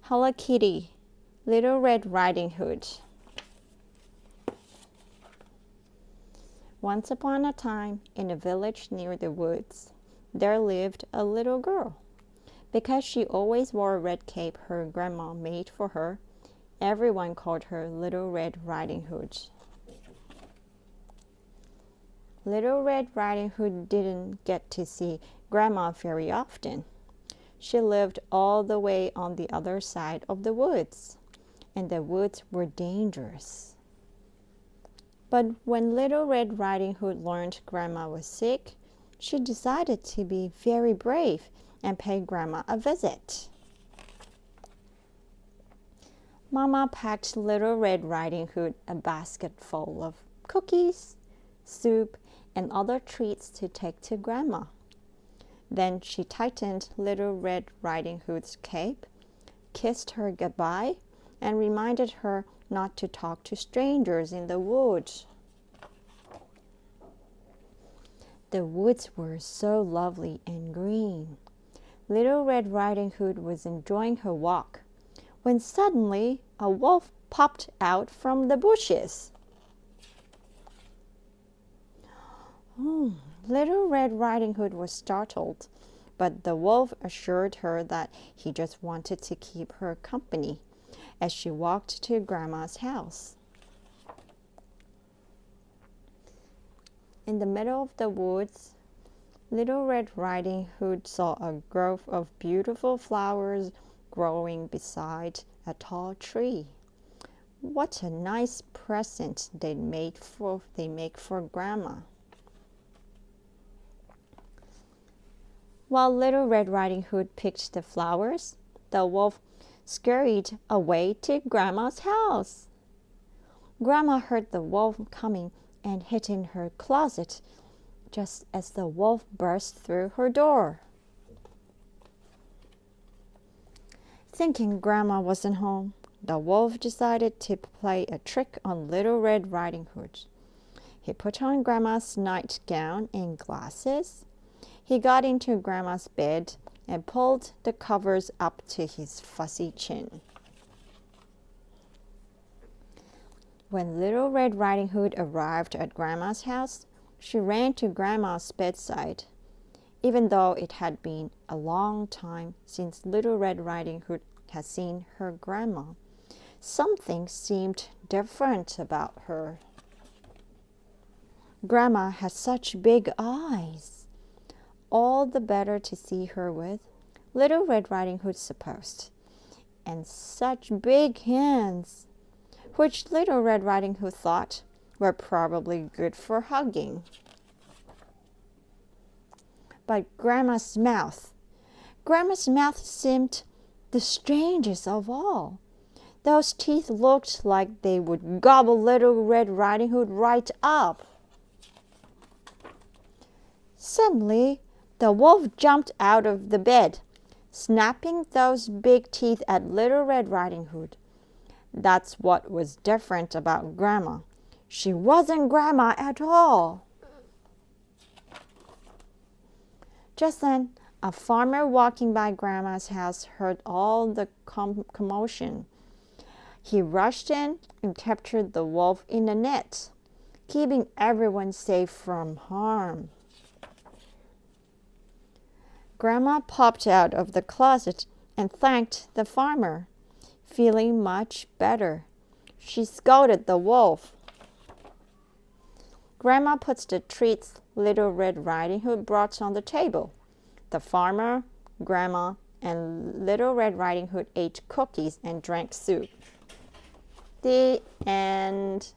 Hello Kitty, Little Red Riding Hood. Once upon a time, in a village near the woods, there lived a little girl. Because she always wore a red cape her grandma made for her, everyone called her Little Red Riding Hood. Little Red Riding Hood didn't get to see Grandma very often. She lived all the way on the other side of the woods, and the woods were dangerous. But when Little Red Riding Hood learned Grandma was sick, she decided to be very brave and pay Grandma a visit. Mama packed Little Red Riding Hood a basket full of cookies, soup, and other treats to take to Grandma. Then she tightened Little Red Riding Hood's cape, kissed her goodbye, and reminded her not to talk to strangers in the woods. The woods were so lovely and green. Little Red Riding Hood was enjoying her walk when suddenly a wolf popped out from the bushes. Little Red Riding Hood was startled, but the wolf assured her that he just wanted to keep her company as she walked to Grandma's house. In the middle of the woods, Little Red Riding Hood saw a grove of beautiful flowers growing beside a tall tree. What a nice present they make for Grandma. While Little Red Riding Hood picked the flowers, the wolf scurried away to Grandma's house. Grandma heard the wolf coming and hid in her closet just as the wolf burst through her door. Thinking Grandma wasn't home, the wolf decided to play a trick on Little Red Riding Hood. He put on Grandma's nightgown and glasses. He got into Grandma's bed and pulled the covers up to his fuzzy chin. When Little Red Riding Hood arrived at Grandma's house, she ran to Grandma's bedside. Even though it had been a long time since Little Red Riding Hood had seen her grandma, something seemed different about her. Grandma had such big eyes, all the better to see her with, Little Red Riding Hood supposed, and such big hands, which Little Red Riding Hood thought were probably good for hugging. But Grandma's mouth seemed the strangest of all. Those teeth looked like they would gobble Little Red Riding Hood right up. Suddenly, the wolf jumped out of the bed, snapping those big teeth at Little Red Riding Hood. That's what was different about Grandma. She wasn't Grandma at all. Just then, a farmer walking by Grandma's house heard all the commotion. He rushed in and captured the wolf in a net, keeping everyone safe from harm. Grandma popped out of the closet and thanked the farmer. Feeling much better, she scolded the wolf. Grandma puts the treats Little Red Riding Hood brought on the table. The farmer, Grandma, and Little Red Riding Hood ate cookies and drank soup. The end.